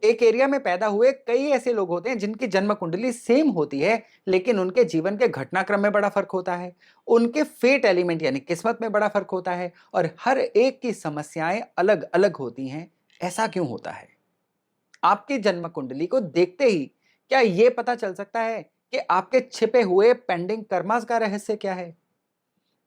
एक एरिया में पैदा हुए कई ऐसे लोग होते हैं जिनकी जन्म कुंडली सेम होती है, लेकिन उनके जीवन के घटनाक्रम में बड़ा फर्क होता है। उनके फेट एलिमेंट यानी किस्मत में बड़ा फर्क होता है और हर एक की समस्याएं अलग अलग होती हैं। ऐसा क्यों होता है? आपकी जन्म कुंडली को देखते ही क्या यह पता चल सकता है कि आपके छिपे हुए पेंडिंग कर्मास का रहस्य क्या है?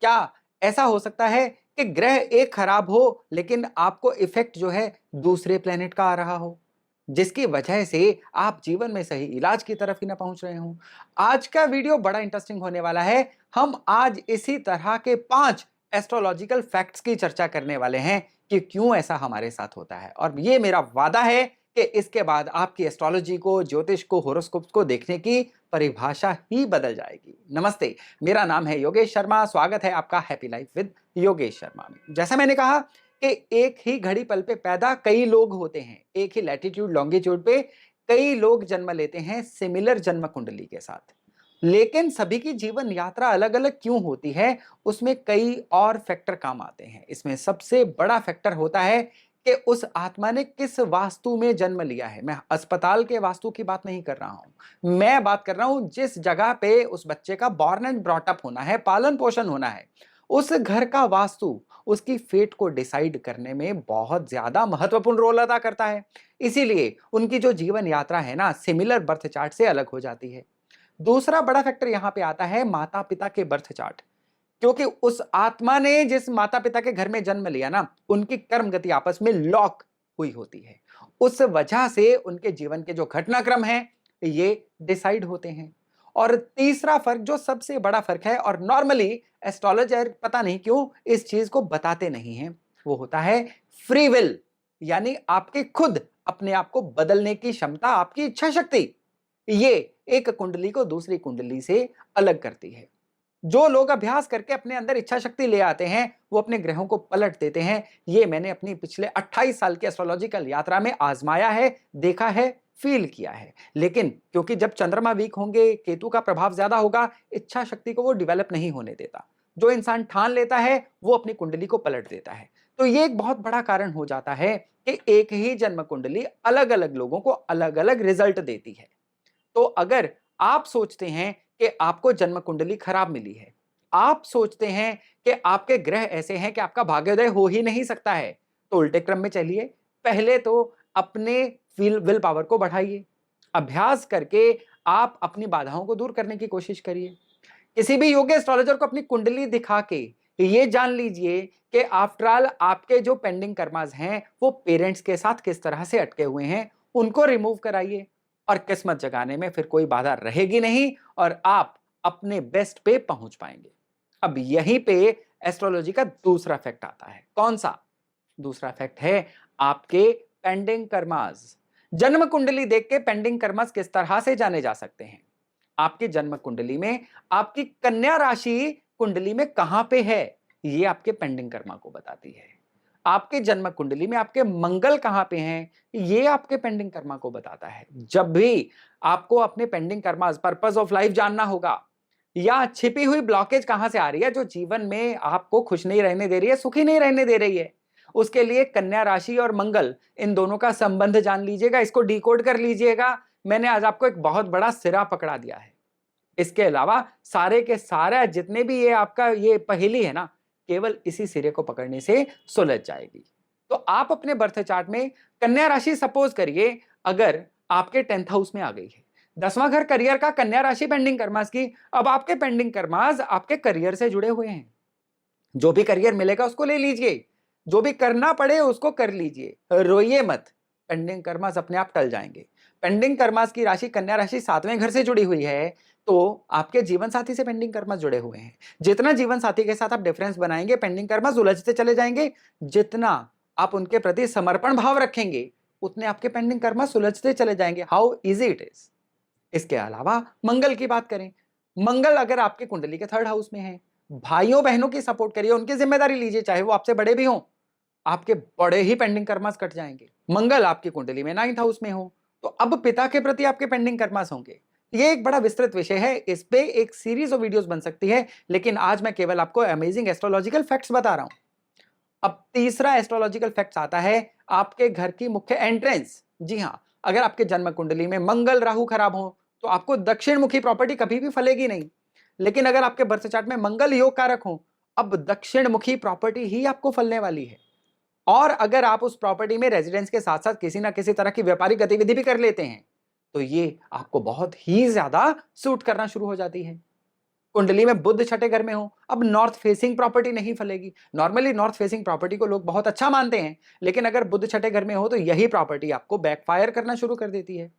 क्या ऐसा हो सकता है कि ग्रह एक खराब हो लेकिन आपको इफेक्ट जो है दूसरे प्लेनेट का आ रहा हो, जिसकी वजह से आप जीवन में सही इलाज की तरफ ही ना पहुंच रहे हो? आज का वीडियो बड़ा इंटरेस्टिंग होने वाला है। हम आज इसी तरह के 5 एस्ट्रोलॉजिकल फैक्ट्स की चर्चा करने वाले हैं कि क्यों ऐसा हमारे साथ होता है, और ये मेरा वादा है कि इसके बाद आपकी एस्ट्रोलॉजी को, ज्योतिष को, होरोस्कोप को देखने की परिभाषा ही बदल जाएगी। नमस्ते, मेरा नाम है योगेश शर्मा। स्वागत है आपका happy life with Yogesh Sharma में। जैसा मैंने कहा कि एक ही घड़ी पल पे पैदा कई लोग होते हैं, एक ही लैटिट्यूड लॉन्गिट्यूड पे कई लोग जन्म लेते हैं सिमिलर जन्म कुंडली के साथ। लेकिन सभी की जीवन यात्रा अलग अलग क्यों होती है, उसमें कई और फैक्टर काम आते हैं। इसमें सबसे बड़ा फैक्टर होता है कि उस आत्मा ने किस वास्तु में जन्म लिया है। मैं अस्पताल के वास्तु की बात नहीं कर रहा हूं, मैं बात कर रहा हूं जिस जगह पे उस बच्चे का बॉर्न एंड ब्रॉट अप होना है, पालन पोषण होना है, उस घर का वास्तु उसकी फेट को डिसाइड करने में बहुत ज्यादा महत्वपूर्ण रोल अदा करता है। इसीलिए उनकी जो जीवन यात्रा है ना, सिमिलर बर्थ चार्ट से अलग हो जाती है। दूसरा बड़ा फैक्टर यहां पे आता है माता पिता के बर्थ चार्ट, क्योंकि उस आत्मा ने जिस माता पिता के घर में जन्म लिया ना, उनकी कर्म गति आपस में लॉक हुई होती है। उस वजह से उनके जीवन के जो घटनाक्रम है ये डिसाइड होते हैं। और तीसरा फर्क, जो सबसे बड़ा फर्क है और नॉर्मली एस्ट्रोलॉजर पता नहीं क्यों इस चीज को बताते नहीं हैं, वो होता है फ्री विल, यानी आपके खुद अपने आप को बदलने की क्षमता, आपकी इच्छा शक्ति। ये एक कुंडली को दूसरी कुंडली से अलग करती है। जो लोग अभ्यास करके अपने अंदर इच्छा शक्ति ले आते हैं, वो अपने ग्रहों को पलट देते हैं। ये मैंने अपनी पिछले 28 साल की एस्ट्रोलॉजिकल यात्रा में आजमाया है, देखा है, फील किया है। लेकिन क्योंकि जब चंद्रमा वीक होंगे, केतु का प्रभाव ज्यादा होगा, इच्छा शक्ति को वो डेवलप नहीं होने देता। जो इंसान ठान लेता है वो अपनी कुंडली को पलट देता है। तो ये एक बहुत बड़ा कारण हो जाता है कि एक ही जन्म कुंडली अलग अलग लोगों को अलग अलग रिजल्ट देती है। तो अगर आप सोचते हैं कि आपको जन्म कुंडली खराब मिली है, आप सोचते हैं कि आपके ग्रह ऐसे हैं कि आपका भाग्योदय हो ही नहीं सकता है, तो उल्टे क्रम में चलिए। पहले तो अपने विल पावर को बढ़ाइए, अभ्यास करके आप अपनी बाधाओं को दूर करने की कोशिश करिए। किसी भी योग्य एस्ट्रोलॉजर को अपनी कुंडली दिखा के ये जान लीजिए कि आफ्टर ऑल आपके जो पेंडिंग कर्मास हैं वो पेरेंट्स के साथ किस तरह से अटके हुए हैं, उनको रिमूव कराइए और किस्मत जगाने में फिर कोई बाधा रहेगी नहीं और आप अपने बेस्ट पे पहुंच पाएंगे। अब यहीं पे एस्ट्रोलॉजी का दूसरा फैक्ट आता है। कौन सा दूसरा फैक्ट है? आपके पेंडिंग कर्मास। जन्म कुंडली देख के पेंडिंग कर्मास किस तरह से जाने जा सकते हैं? आपकी जन्म कुंडली में आपकी कन्या राशि कुंडली में कहां पे है, ये आपके पेंडिंग कर्मा को बताती है। आपके जन्म कुंडली में आपके मंगल कहां पे हैं, ये आपके पेंडिंग कर्मा को बताता है। जब भी आपको अपने pending Karma, purpose of life जानना होगा, या छिपी हुई ब्लॉकेज कहां से आ रही है जो जीवन में आपको खुश नहीं रहने दे रही है, सुखी नहीं रहने दे रही है, उसके लिए कन्या राशि और मंगल, इन दोनों का संबंध जान लीजिएगा, इसको डिकोड कर लीजिएगा। मैंने आज आपको एक बहुत बड़ा सिरा पकड़ा दिया है। इसके अलावा सारे के सारा जितने भी ये आपका ये पहेली है ना, केवल इसी सिरे को पकड़ने से सुलझ जाएगी। तो आप अपने बर्थ चार्ट में कन्या राशि सपोज करिए अगर आपके 10th हाउस में आ गई है, 10वां घर करियर का, कन्या राशि पेंडिंग कर्मास की। अब आपके पेंडिंग कर्मास आपके करियर से जुड़े हुए हैं। जो भी करियर मिलेगा उसको ले लीजिए, जो भी करना पड़े उसको कर लीजिए, रोइए मत, पेंडिंग कर्मास अपने आप टल जाएंगे। पेंडिंग कर्मास की राशि कन्या राशि 7वें घर से जुड़ी हुई है, तो आपके जीवन साथी से पेंडिंग कर्मास जुड़े हुए हैं। जितना जीवन साथी के साथ आप डिफरेंस बनाएंगे, पेंडिंग कर्मास उलझते चले जाएंगे। जितना आप उनके प्रति समर्पण भाव रखेंगे, उतने आपके पेंडिंग कर्मास सुलझते चले जाएंगे। How easy it is. इसके अलावा मंगल की बात करें, मंगल अगर आपके कुंडली के 3rd हाउस में है, भाइयों बहनों की सपोर्ट करिए, उनकी जिम्मेदारी लीजिए, चाहे वो आपसे बड़े भी हों, आपके बड़े ही पेंडिंग कर्मास कट जाएंगे। मंगल आपकी कुंडली में 9th हाउस में हो, तो अब पिता के प्रति आपके पेंडिंग कर्मास होंगे। ये एक बड़ा विस्तृत विषय है, इस पे एक सीरीज ऑफ वीडियोस बन सकती है, लेकिन आज मैं केवल आपको अमेजिंग एस्ट्रोलॉजिकल फैक्ट्स बता रहा हूं। अब तीसरा एस्ट्रोलॉजिकल फैक्ट्स आता है आपके घर की मुख्य एंट्रेंस। जी हां, अगर आपके जन्म कुंडली में मंगल राहु खराब हो तो आपको दक्षिण मुखी प्रॉपर्टी कभी भी फलेगी नहीं। लेकिन अगर आपके बर्थ चार्ट में मंगल योग कारक हो, अब दक्षिण मुखी प्रॉपर्टी ही आपको फलने वाली है। और अगर आप उस प्रॉपर्टी में रेजिडेंस के साथ साथ किसी ना किसी तरह की व्यापारिक गतिविधि भी कर लेते हैं तो ये आपको बहुत ही ज्यादा सूट करना शुरू हो जाती है। कुंडली में बुध छठे घर में हो, अब नॉर्थ फेसिंग प्रॉपर्टी नहीं फलेगी। नॉर्मली नॉर्थ फेसिंग प्रॉपर्टी को लोग बहुत अच्छा मानते हैं, लेकिन अगर बुध छठे घर में हो तो यही प्रॉपर्टी आपको बैकफायर करना शुरू कर देती है।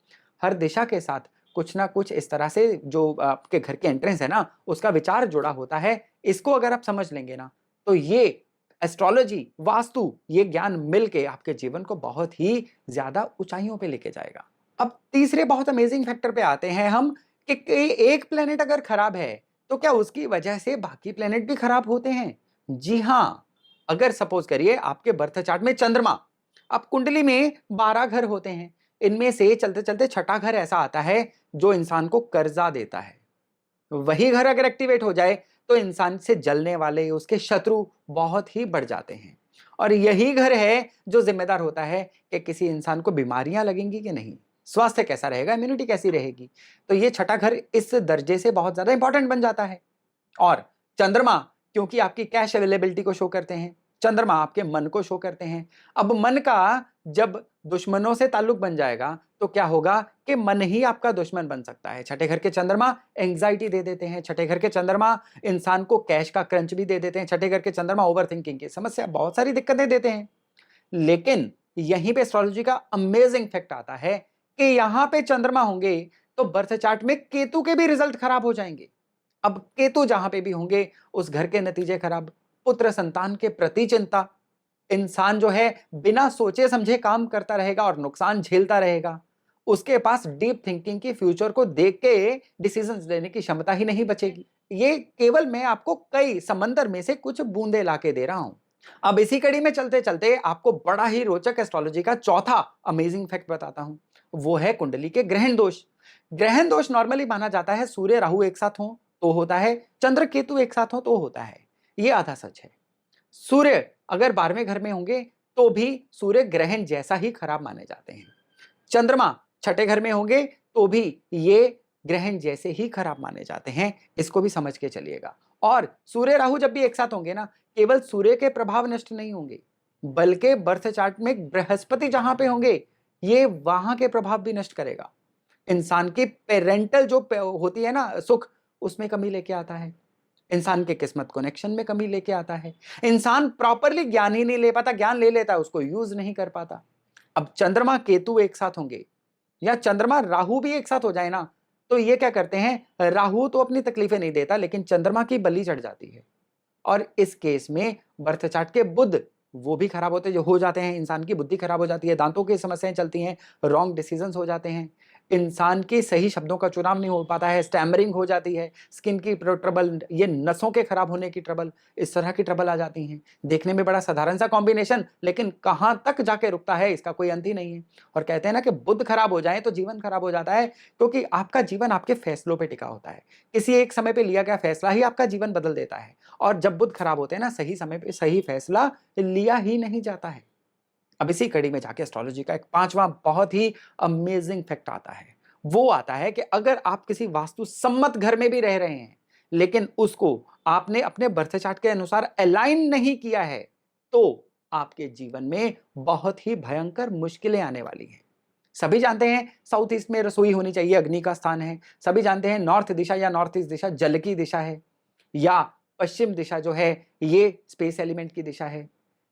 हर दिशा के साथ कुछ ना कुछ इस तरह से जो आपके घर के एंट्रेंस है ना, उसका विचार जुड़ा होता है। इसको अगर आप समझ लेंगे ना तो ये एस्ट्रोलॉजी, वास्तु, ये ज्ञान मिलके आपके जीवन को बहुत ही ज्यादा ऊंचाइयों पे लेके जाएगा। अब तीसरे बहुत अमेजिंग फैक्टर पे आते हैं हम कि एक प्लेनेट अगर खराब है तो क्या उसकी वजह से बाकी प्लेनेट भी खराब होते हैं? जी हां। अगर सपोज करिए आपके बर्थ चार्ट में चंद्रमा, अब कुंडली में 12 घर होते हैं, इनमें से चलते चलते छठा घर ऐसा आता है जो इंसान को कर्जा देता है। वही घर अगर एक्टिवेट हो जाए तो इंसान से जलने वाले उसके शत्रु बहुत ही बढ़ जाते हैं। और यही घर है जो जिम्मेदार होता है कि किसी इंसान को बीमारियां लगेंगी कि नहीं, स्वास्थ्य कैसा रहेगा, इम्यूनिटी कैसी रहेगी। तो ये छठा घर इस दर्जे से बहुत ज्यादा इंपॉर्टेंट बन जाता है। और चंद्रमा, क्योंकि आपकी कैश अवेलेबिलिटी को शो करते हैं, चंद्रमा आपके मन को शो करते हैं। अब मन का जब दुश्मनों से ताल्लुक बन जाएगा तो क्या होगा कि मन ही आपका दुश्मन बन सकता है। छठे घर के चंद्रमा एंग्जाइटी दे देते हैं, छठे घर के चंद्रमा इंसान को कैश का क्रंच भी दे देते हैं, छठे घर के चंद्रमा ओवर थिंकिंग की समस्या, बहुत सारी दिक्कतें देते हैं। लेकिन यहीं पे एस्ट्रोलॉजी का अमेजिंग फैक्ट आता है कि यहां पे चंद्रमा होंगे तो बर्थ चार्ट में केतु के भी रिजल्ट खराब हो जाएंगे। अब केतु जहां पे भी होंगे उस घर के नतीजे खराब, पुत्र संतान के प्रति चिंता, इंसान जो है बिना सोचे समझे काम करता रहेगा और नुकसान झेलता रहेगा। उसके पास डीप थिंकिंग की, फ्यूचर को देख के डिसीजंस लेने की क्षमता ही नहीं बचेगी। ये केवल मैं आपको कई समंदर में से कुछ बूंदे लाके दे रहा हूं। अब इसी कड़ी में चलते चलते आपको बड़ा ही रोचक एस्ट्रोलॉजी का चौथा अमेजिंग फैक्ट बताता हूं। वो है कुंडली के ग्रहण दोष। ग्रहण दोष नॉर्मली माना जाता है सूर्य राहु एक साथ हो तो होता है, चंद्र केतु एक साथ हो तो होता है। ये आधा सच है। सूर्य अगर 12वें घर में होंगे तो भी सूर्य ग्रहण जैसा ही खराब माने जाते हैं। चंद्रमा छठे घर में होंगे तो भी ये ग्रहण जैसे ही खराब माने जाते हैं। इसको भी समझ के चलिएगा। और सूर्य राहु जब भी एक साथ होंगे ना, केवल सूर्य के प्रभाव नष्ट नहीं होंगे, बल्कि बर्थ चार्ट में बृहस्पति जहां पे होंगे ये वहां के प्रभाव भी नष्ट करेगा। इंसान की पेरेंटल जो होती है ना सुख, उसमें कमी लेके आता है। इंसान के किस्मत कनेक्शन में कमी लेके आता है। इंसान प्रॉपरली ज्ञान ही नहीं ले पाता, ज्ञान ले लेता है उसको यूज नहीं कर पाता। अब चंद्रमा केतु एक साथ होंगे या चंद्रमा राहु भी एक साथ हो जाए ना, तो ये क्या करते हैं, राहु तो अपनी तकलीफें नहीं देता लेकिन चंद्रमा की बलि चढ़ जाती है। और इस केस में बर्थ चार्ट के बुध वो भी खराब होते जो हो जाते हैं, इंसान की बुद्धि खराब हो जाती है, दांतों की समस्याएं चलती हैं, रॉन्ग डिसीजंस हो जाते हैं, इंसान के सही शब्दों का चुनाव नहीं हो पाता है, स्टैमरिंग हो जाती है, स्किन की ट्रबल, ये नसों के खराब होने की ट्रबल, इस तरह की ट्रबल आ जाती हैं। देखने में बड़ा साधारण सा कॉम्बिनेशन, लेकिन कहां तक जाके रुकता है इसका कोई अंत ही नहीं है। और कहते हैं ना कि बुध खराब हो जाए तो जीवन खराब हो जाता है, क्योंकि आपका जीवन आपके फैसलों पर टिका होता है। किसी एक समय पर लिया गया फैसला ही आपका जीवन बदल देता है। और जब बुध खराब होते हैं ना, सही समय पे सही फैसला लिया ही नहीं जाता है। अब इसी कड़ी में जाके एस्ट्रोलॉजी का एक पांचवा बहुत ही अमेजिंग फैक्ट आता है। वो आता है कि अगर आप किसी वास्तु सम्मत घर में भी रह रहे हैं लेकिन उसको आपने अपने बर्थ चार्ट के अनुसार अलाइन नहीं किया है तो आपके जीवन में बहुत ही भयंकर मुश्किलें आने वाली हैं। सभी जानते हैं साउथ ईस्ट में रसोई होनी चाहिए, अग्नि का स्थान है। सभी जानते हैं नॉर्थ दिशा या नॉर्थ ईस्ट दिशा जल की दिशा है, या पश्चिम दिशा जो है ये स्पेस एलिमेंट की दिशा है।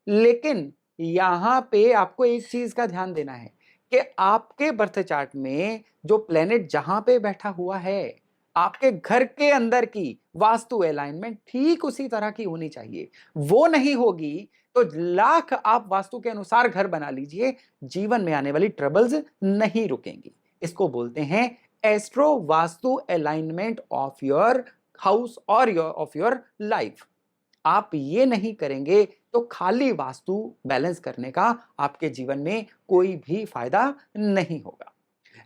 लेकिन यहां पे आपको एक चीज का ध्यान देना है कि आपके बर्थ चार्ट में जो प्लेनेट जहां पे बैठा हुआ है, आपके घर के अंदर की वास्तु अलाइनमेंट ठीक उसी तरह की होनी चाहिए। वो नहीं होगी तो लाख आप वास्तु के अनुसार घर बना लीजिए, जीवन में आने वाली ट्रबल्स नहीं रुकेंगी। इसको बोलते हैं astro vastu alignment of your house और ऑफ योर लाइफ। आप ये नहीं करेंगे तो खाली वास्तु बैलेंस करने का आपके जीवन में कोई भी फायदा नहीं होगा।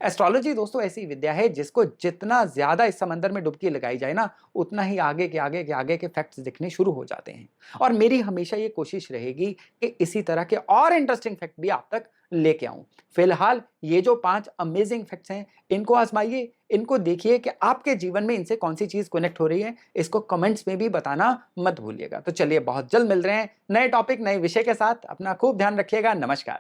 एस्ट्रोलॉजी दोस्तों ऐसी विद्या है जिसको जितना ज्यादा इस समंदर में डुबकी लगाई जाए ना, उतना ही आगे के फैक्ट्स दिखने शुरू हो जाते हैं। और मेरी हमेशा ये कोशिश रहेगी कि इसी तरह के और इंटरेस्टिंग फैक्ट भी आप तक लेके आऊं। फिलहाल ये जो 5 अमेजिंग फैक्ट्स हैं, इनको आजमाइए, इनको देखिए कि आपके जीवन में इनसे कौन सी चीज कनेक्ट हो रही है। इसको कमेंट्स में भी बताना मत भूलिएगा। तो चलिए बहुत जल्द मिल रहे हैं नए टॉपिक नए विषय के साथ। अपना खूब ध्यान रखिएगा। नमस्कार।